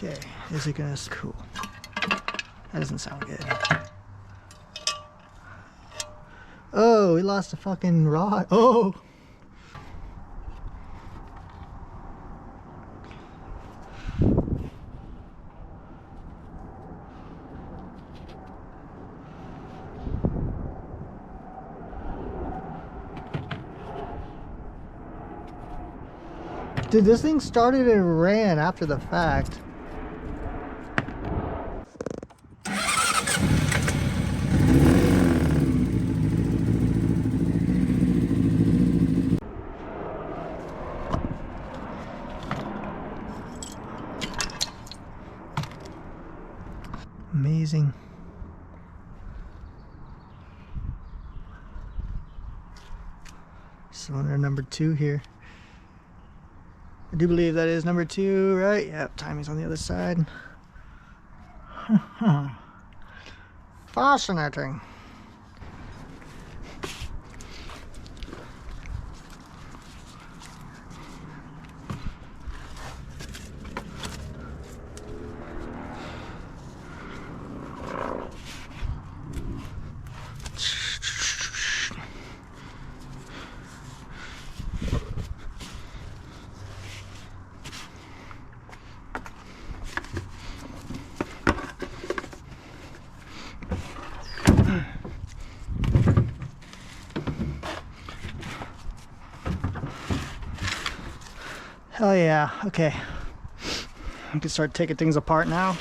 Okay, is it gonna... Cool. That doesn't sound good. Oh, we lost a fucking rod. Oh! Dude, this thing started and ran after the fact. Amazing. Cylinder number 2 here. I do believe that is number 2, right? Yep, timing's on the other side. Fascinating. Hell yeah, okay. I can start taking things apart now.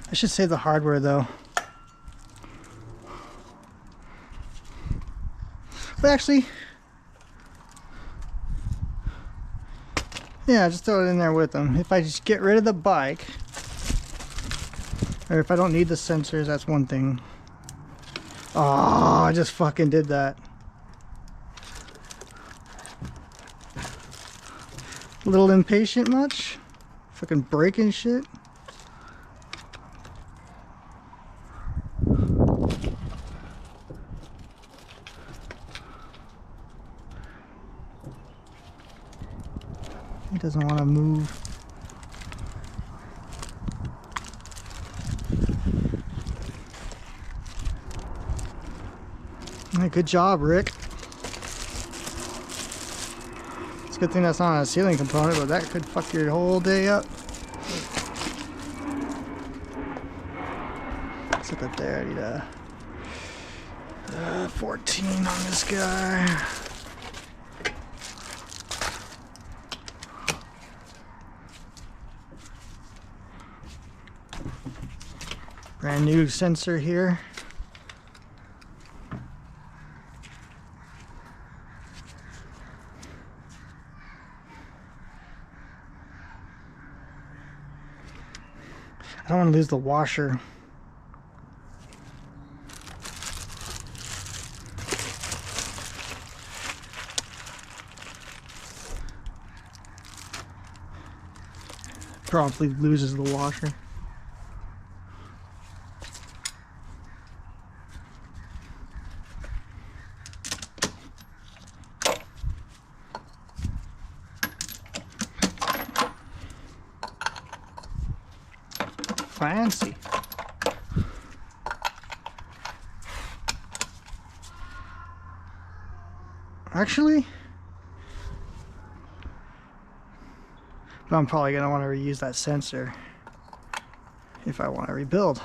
I should save the hardware though. But actually, yeah, just throw it in there with them. If I just get rid of the bike, or if I don't need the sensors, that's one thing. Oh, I just fucking did that. A little impatient much? Fucking breaking shit. He doesn't want to move. Hey, good job, Rick. It's a good thing that's not a ceiling component, but that could fuck your whole day up. Set that there. I need a 14 on this guy. Brand new sensor here. I don't want to lose the washer. Probably loses the washer. Fancy. Actually, but I'm probably gonna want to reuse that sensor if I want to rebuild.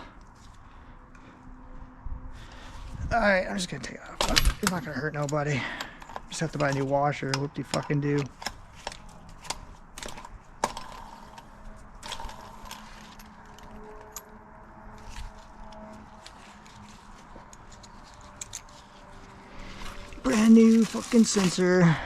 Alright, I'm just gonna take it off. It's not gonna hurt nobody. Just have to buy a new washer. Whoop-de fucking do. Brand new fucking sensor.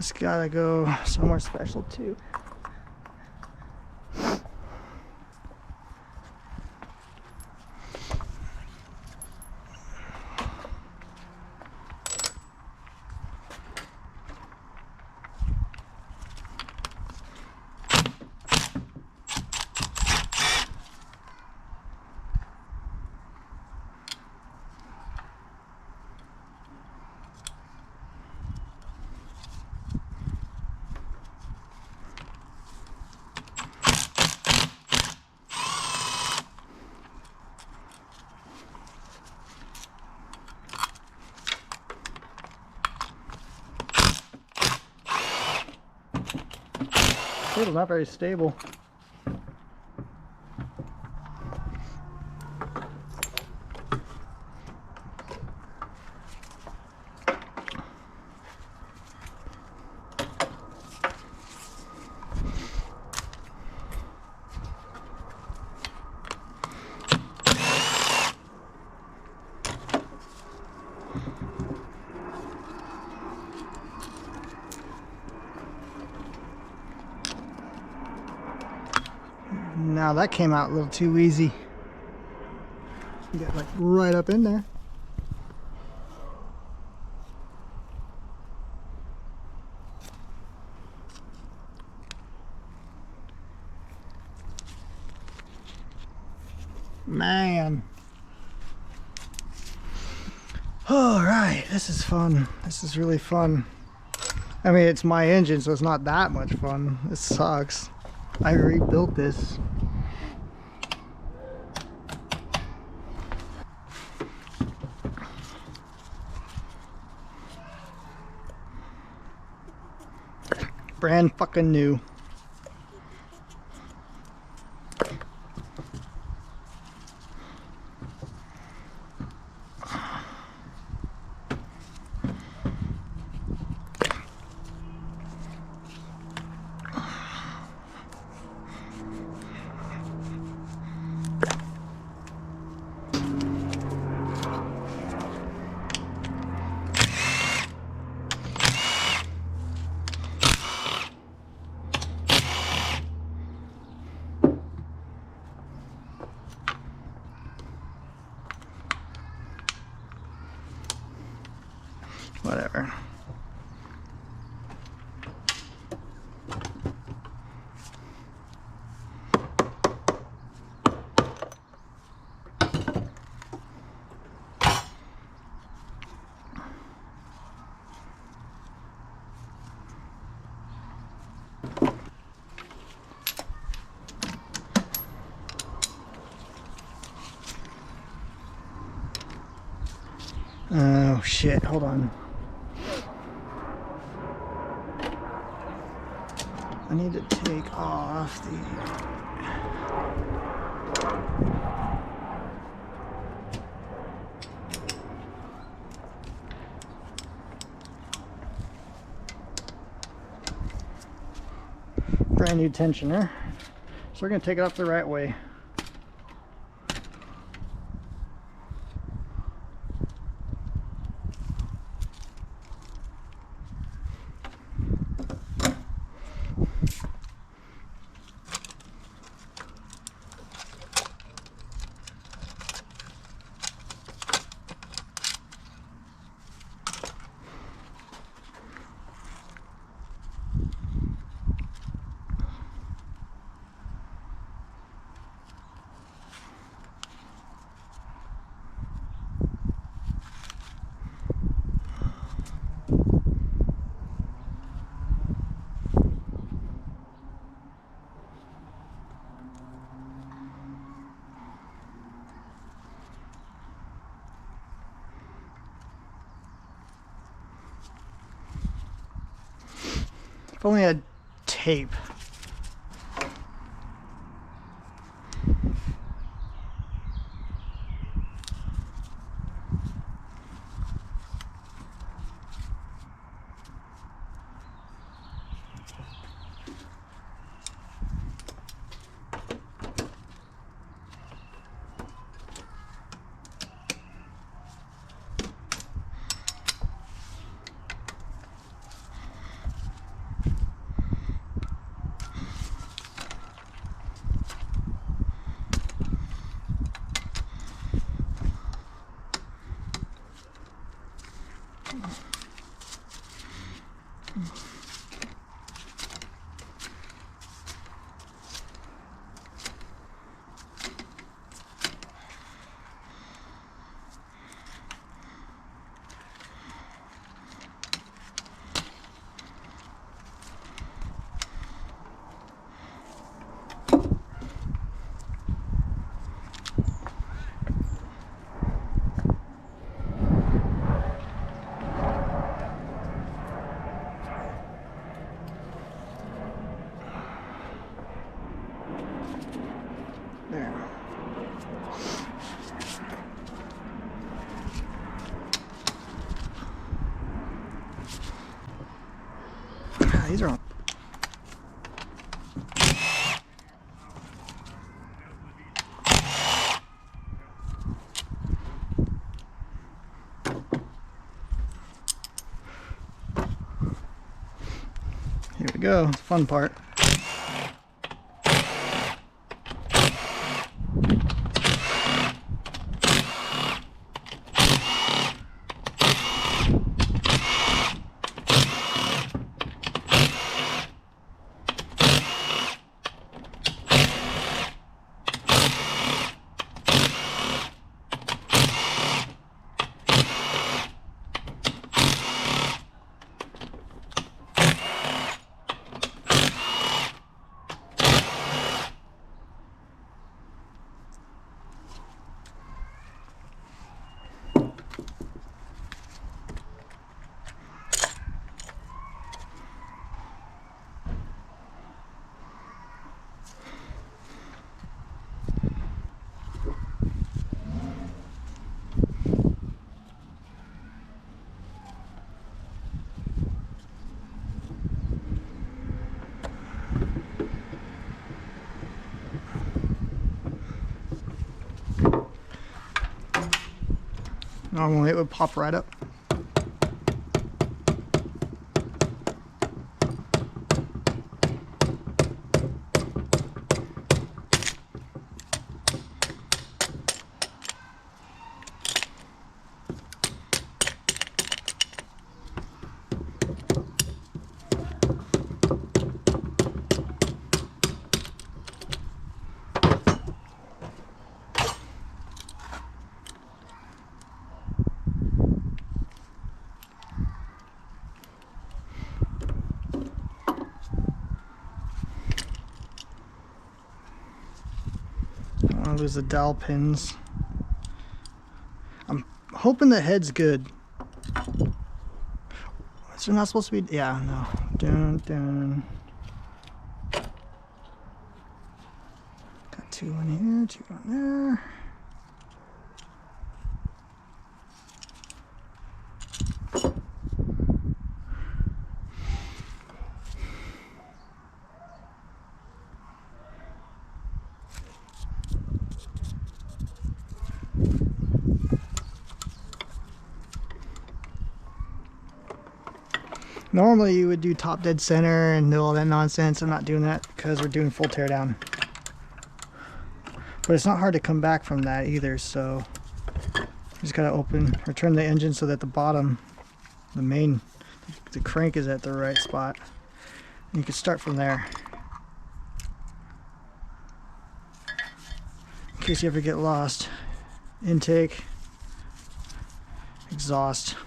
It's gotta go somewhere special too. It's not very stable. Now that came out a little too easy. Got like right up in there. Man. All right, this is fun. This is really fun. I mean, it's my engine, so it's not that much fun. It sucks. I rebuilt this. Brand fucking new. Whatever. Oh shit, hold on. I need to take off the... brand new tensioner. So we're going to take it off the right way. If only I had tape. go. It's the fun part. Normally it would pop right up. Don't want to lose the dowel pins. I'm hoping the head's good. Is there not supposed to be? Yeah, no. Dun, dun. Got 2 in here, 2 on there. Normally you would do top dead center and do all that nonsense. I'm not doing that because we're doing full teardown. But it's not hard to come back from that either, so you just gotta open or turn the engine so that the bottom, the crank is at the right spot. And you can start from there. In case you ever get lost. Intake, exhaust.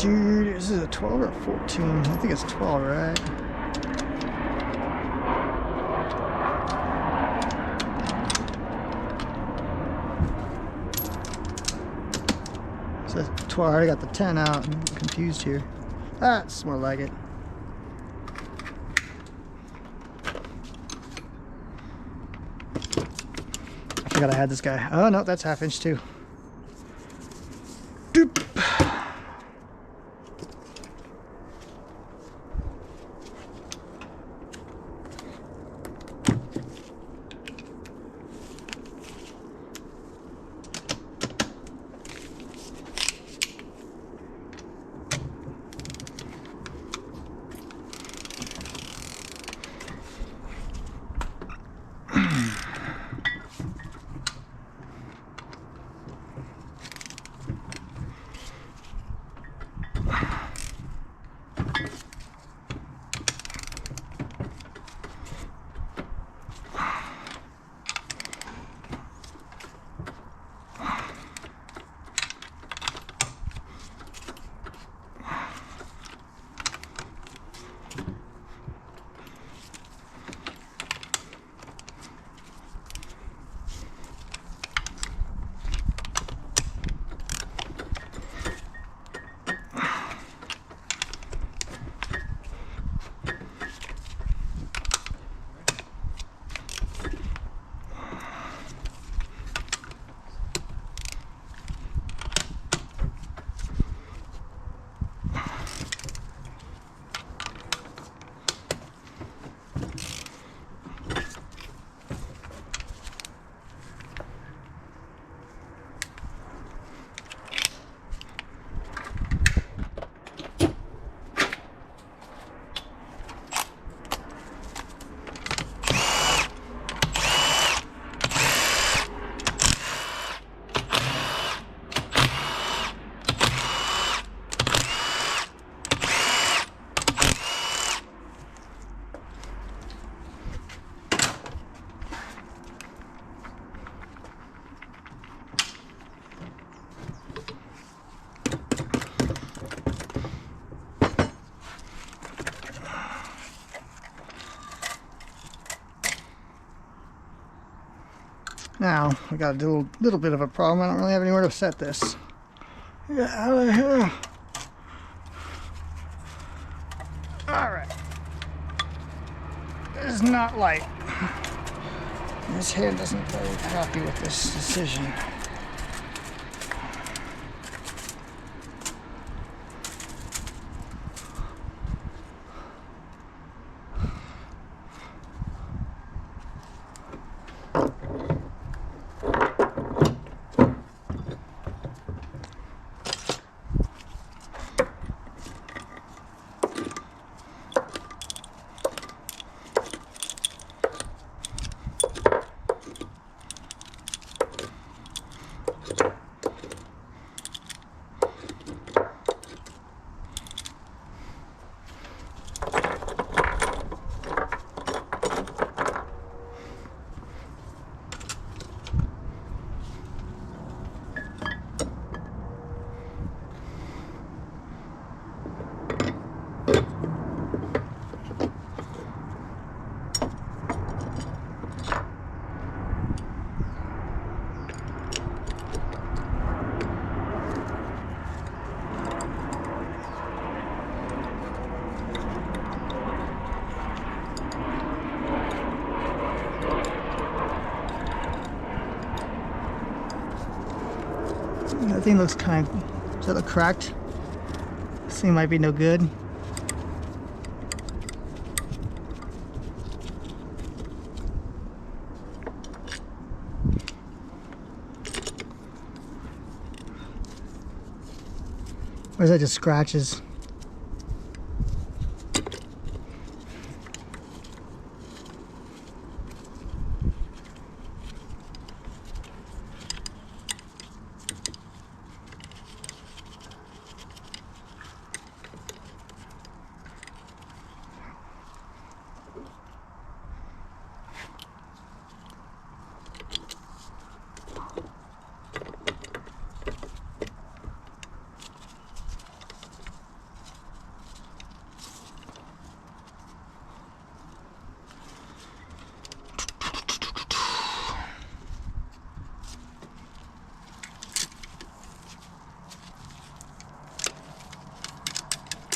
This is a 12 or 14? I think it's 12, right? So that's 12. I already got the 10 out. I'm confused here. That's more like it. I forgot I had this guy. Oh no, that's half inch too. Doop. Now, we got a little bit of a problem. I don't really have anywhere to set this. Get out of here. Alright. It's not light. This hand isn't very happy with this decision. That thing looks kind of, does that look cracked? This thing might be no good. Or is that just scratches?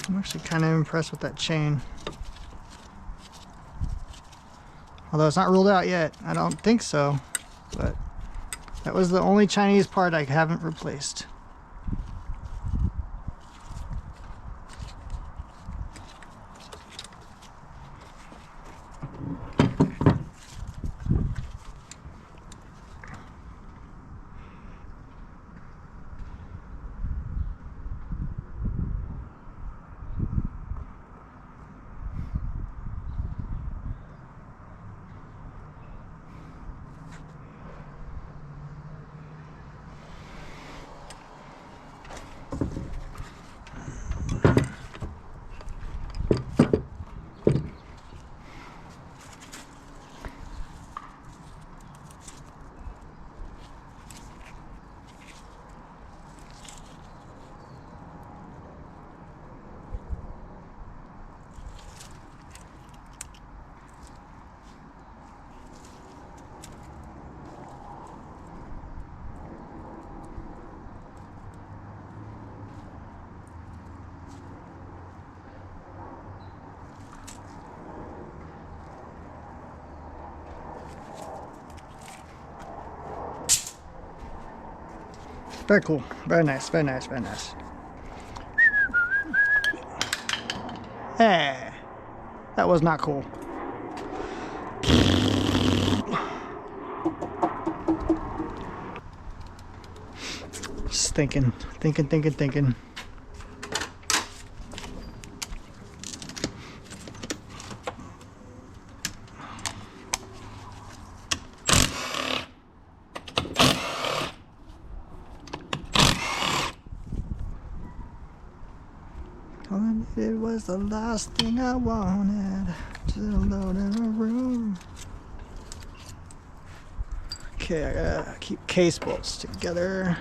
I'm actually kind of impressed with that chain. Although it's not ruled out yet. I don't think so. But that was the only Chinese part I haven't replaced. Very cool. Very nice. Very nice. Very nice. Hey, that was not cool. Just thinking. It was the last thing I wanted to load in a room. Okay, I gotta keep case bolts together.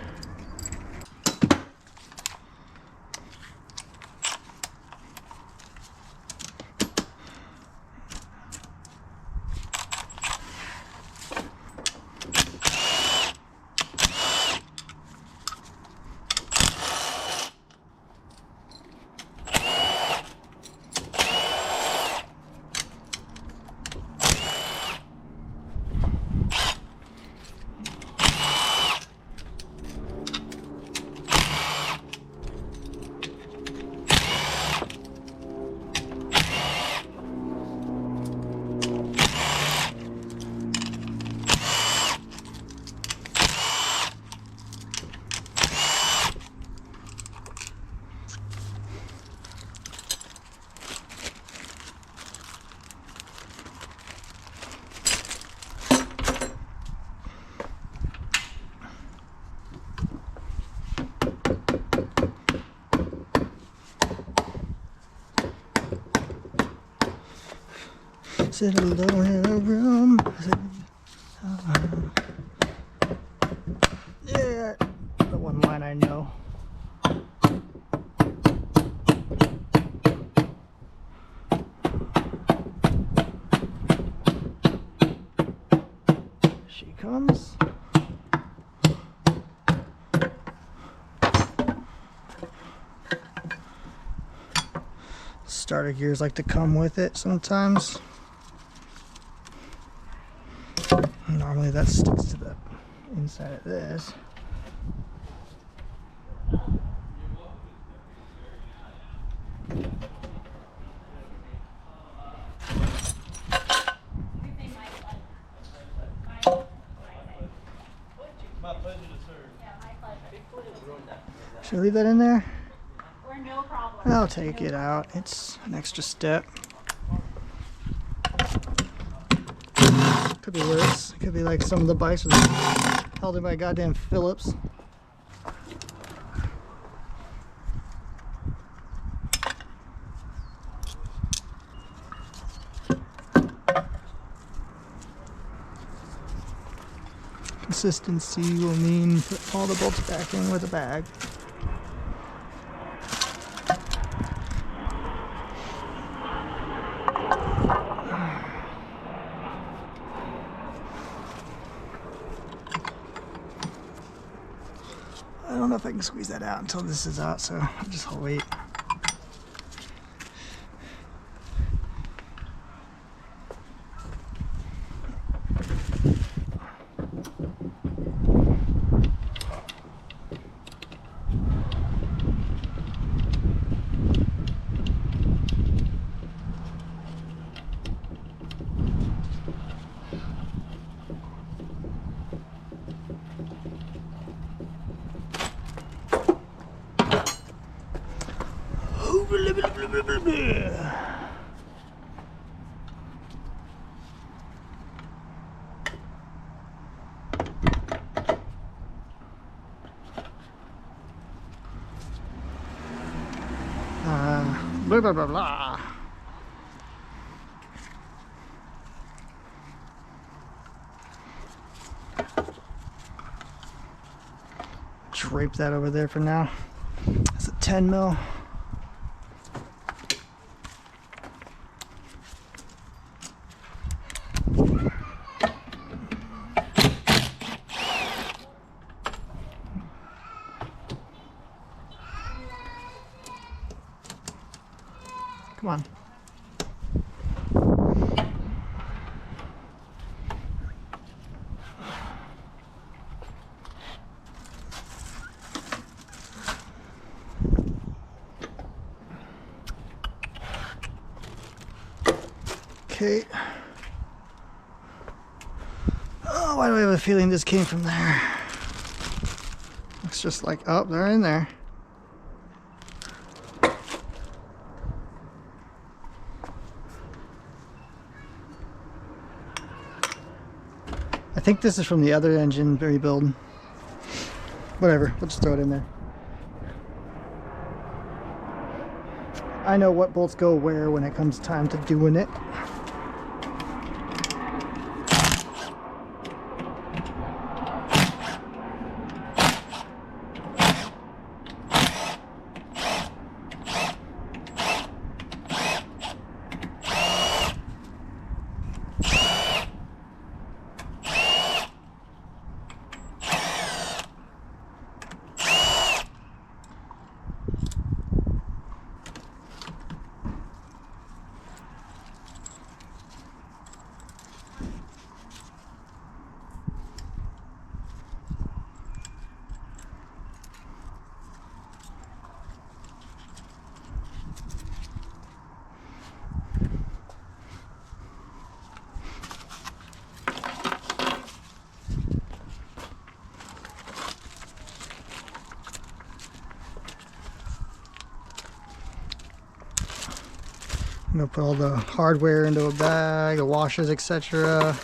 Sit alone in a room. Yeah, the one line I know. She comes. Starter gears like to come with it sometimes. Normally that sticks to the inside of this. Should I leave that in there? I'll take it out. It's an extra step. Could be worse. It could be like some of the bikes was held in by goddamn Phillips. Consistency will mean put all the bolts back in with a bag. I don't know if I can squeeze that out until this is out, so I'll just wait. Blah blah blah blah. Drape that over there for now. It's a 10 mil. Come on. Okay. Oh, why do I have a feeling this came from there? Looks just like, oh, they're in there. I think this is from the other engine rebuild. Whatever, we'll just throw it in there. I know what bolts go where when it comes time to doing it. I'm gonna put all the hardware into a bag, the washers, etc.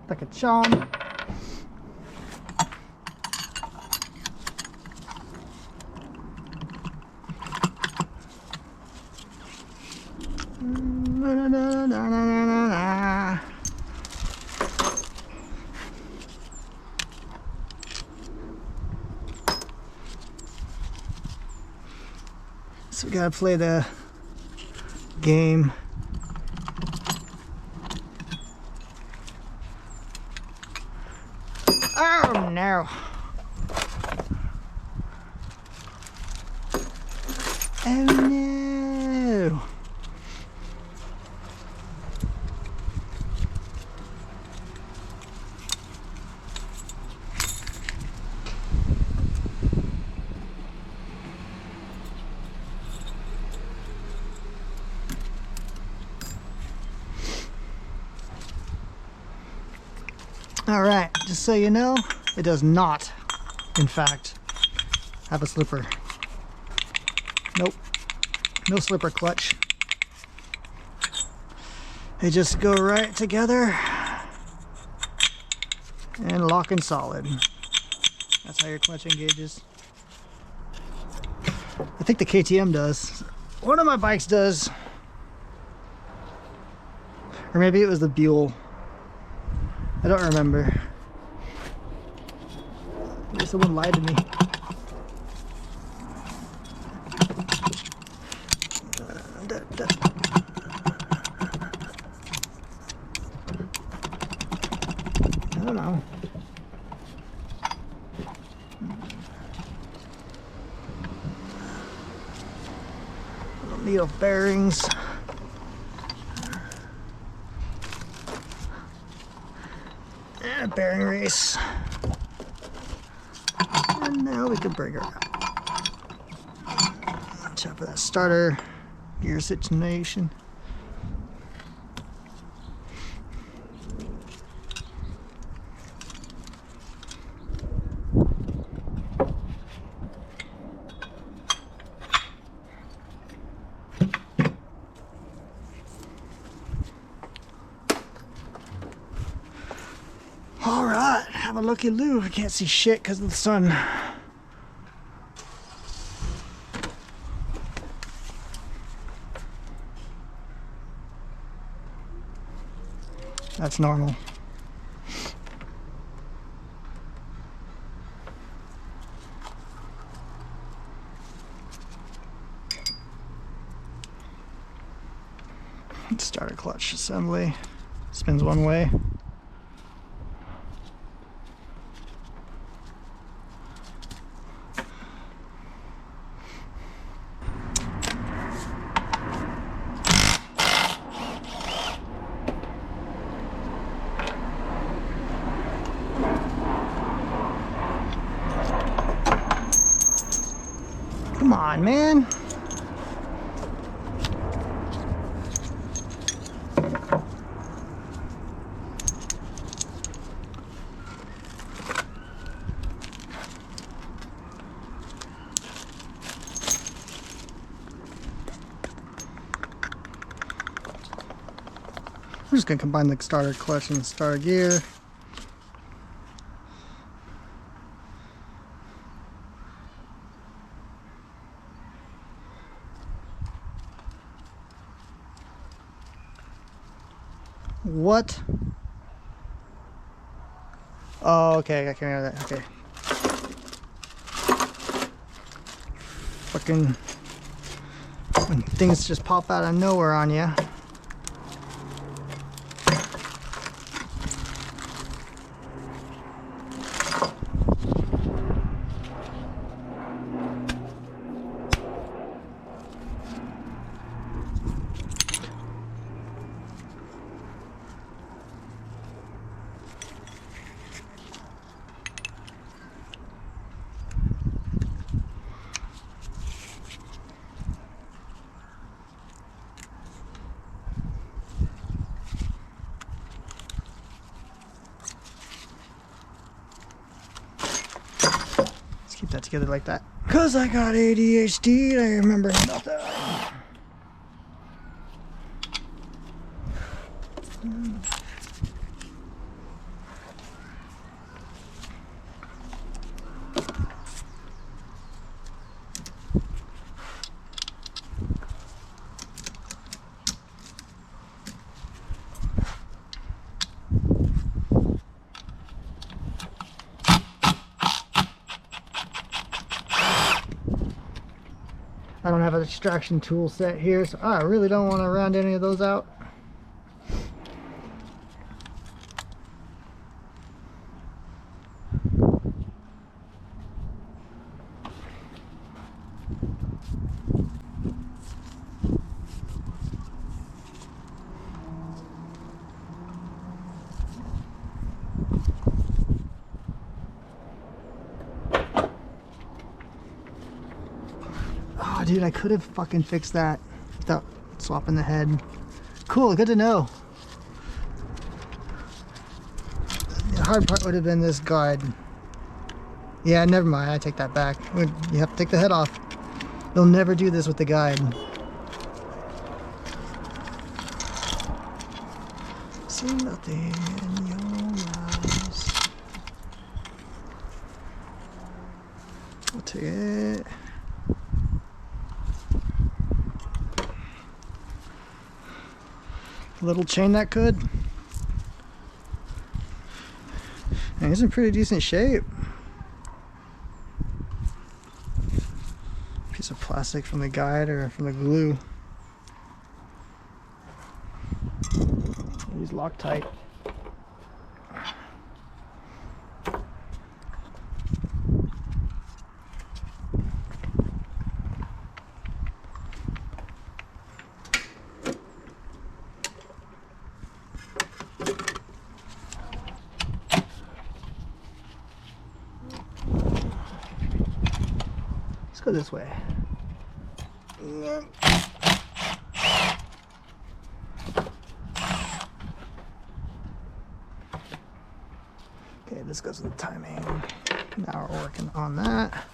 like a charm. So we gotta play the game. Oh no. Oh no. All right, just so you know, it does not, in fact, have a slipper. Nope, no slipper clutch. They just go right together and lock in solid. That's how your clutch engages. I think the KTM does. One of my bikes does. Or maybe it was the Buell. I don't remember. Maybe someone lied to me. I don't know. Little needle bearings. And a bearing race. And now we can bring her out. Watch out for that starter gear situation. Alright, have a looky-loo. I can't see shit because of the sun. That's normal. Starter clutch assembly. Spins one way. Come on, man. I'm just going to combine the starter clutch and the starter gear. What? Oh, okay, I can hear that. Okay. Fucking when things just pop out of nowhere on you. Keep that together like that. Cause I got ADHD and I remember nothing. I don't have an extraction tool set here, so I really don't want to round any of those out. Oh, dude, I could have fucking fixed that without swapping the head. Cool, good to know. The hard part would have been this guide. Yeah, never mind, I take that back. You have to take the head off. They'll never do this with the guide. See nothing in your eyes. I'll take it. Little chain that could. And it's in pretty decent shape. Piece of plastic from the guide or from the glue. Use Loctite. Let's go this way. Okay, this goes with the timing. Now we're working on that.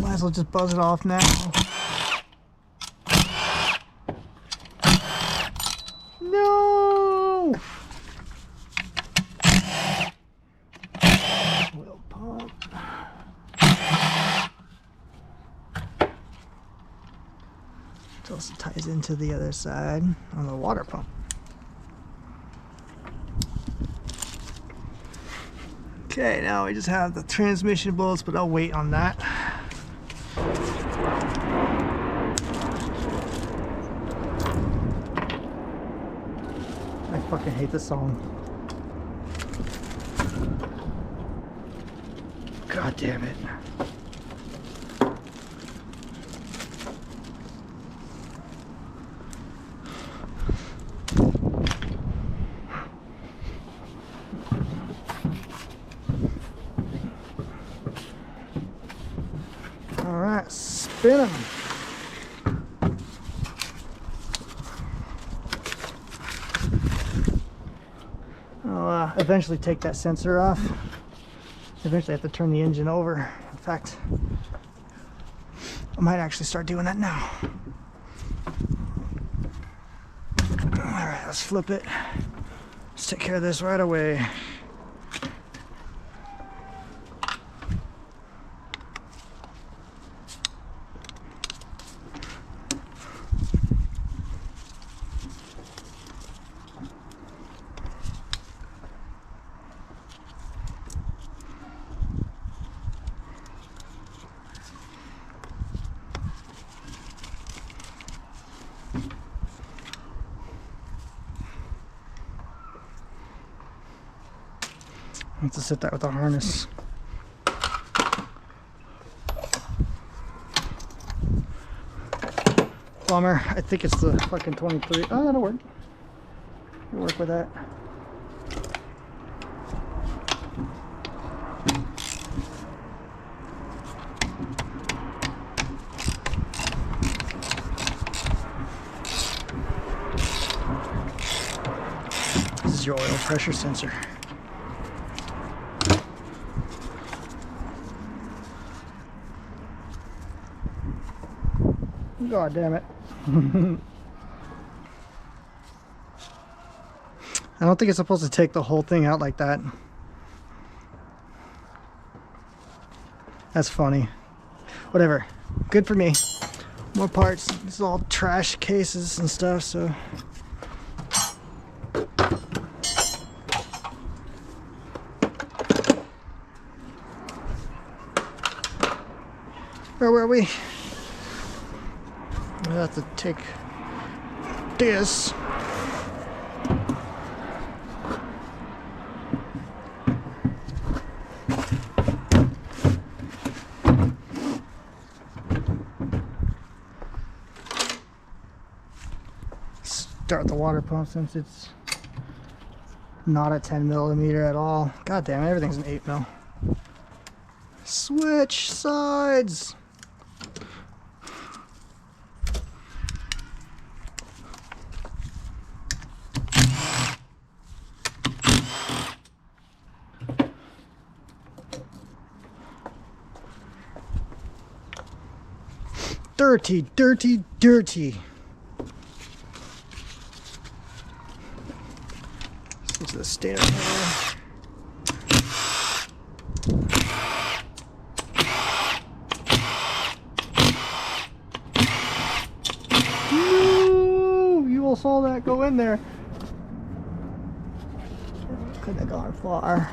Might as well just buzz it off now. No! Oil pump. It also ties into the other side on the water pump. Okay, now we just have the transmission bolts, but I'll wait on that. I fucking hate this song. God damn it. All right, spin them. I'll eventually take that sensor off. Eventually I have to turn the engine over. In fact, I might actually start doing that now. All right, let's flip it. Let's take care of this right away. I have to set that with the harness. Bummer. I think it's the fucking 23. Oh, that'll work. It'll work with that. This is your oil pressure sensor. God damn it. I don't think it's supposed to take the whole thing out like that. That's funny. Whatever. Good for me. More parts. This is all trash cases and stuff, so. Where were we? I have to take this. Start the water pump since it's not a 10 millimeter at all. God damn it, everything's an 8 mil. Switch sides. Dirty, dirty, dirty. Let's get to the state of it. No, you all saw that go in there. Couldn't have gone far.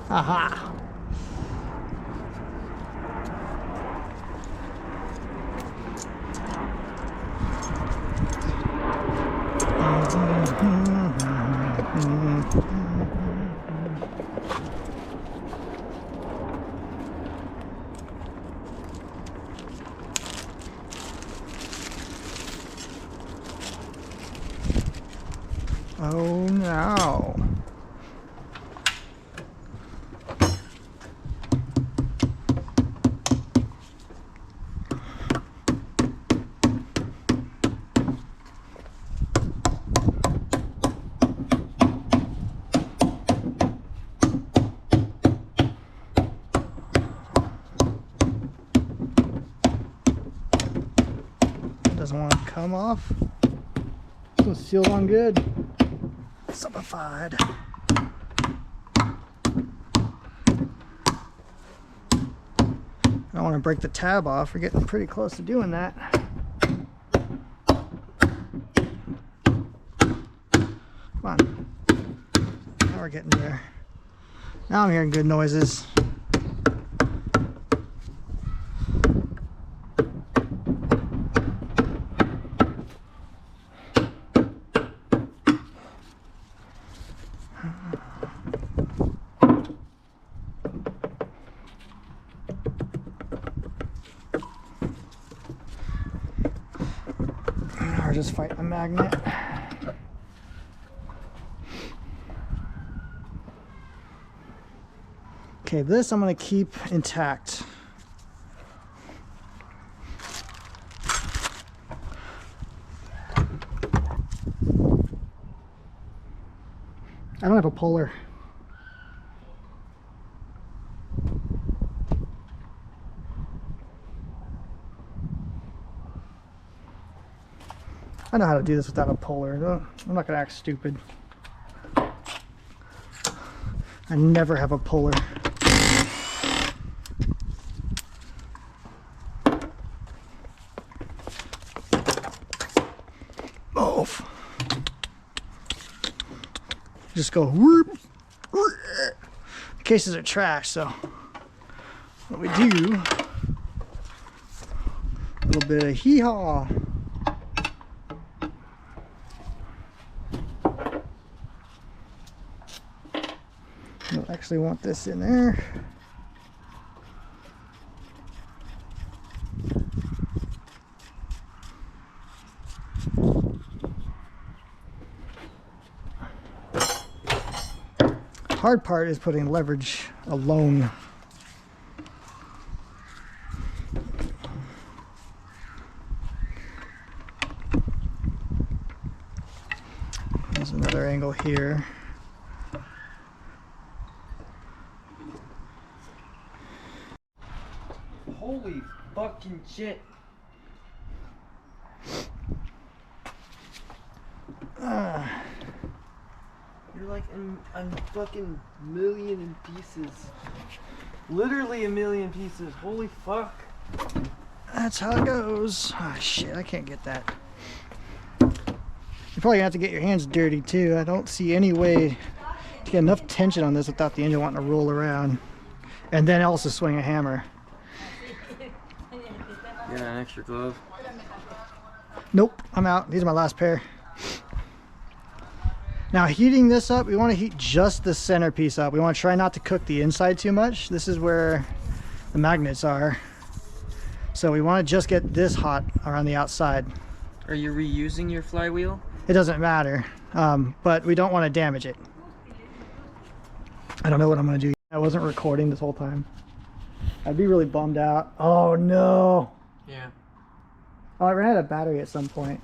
Aha. Oh no. Doesn't want to come off. This one's sealed on good. Subified. I don't want to break the tab off. We're getting pretty close to doing that. Come on. Now we're getting there. Now I'm hearing good noises. Or just fight a magnet. Okay, this I'm going to keep intact. I don't have a puller. I know how to do this without a puller. I'm not going to act stupid. I never have a puller. Move. Just go whoop. Cases are trash, so what we do, a little bit of hee-haw. Don't actually want this in there. hard part is putting leverage alone. There's another angle here. Holy fucking shit. You're like a fucking million in pieces. Literally a million pieces. Holy fuck. That's how it goes. Oh shit, I can't get that. You're probably gonna have to get your hands dirty too. I don't see any way to get enough tension on this without the engine wanting to roll around. And then also swing a hammer. You got an extra glove? Nope, I'm out. These are my last pair. Now heating this up, we want to heat just the centerpiece up. We want to try not to cook the inside too much. This is where the magnets are. So we want to just get this hot around the outside. Are you reusing your flywheel? It doesn't matter, but we don't want to damage it. I don't know what I'm going to do. I wasn't recording this whole time. I'd be really bummed out. Oh no. Yeah. Oh, I ran out of battery at some point.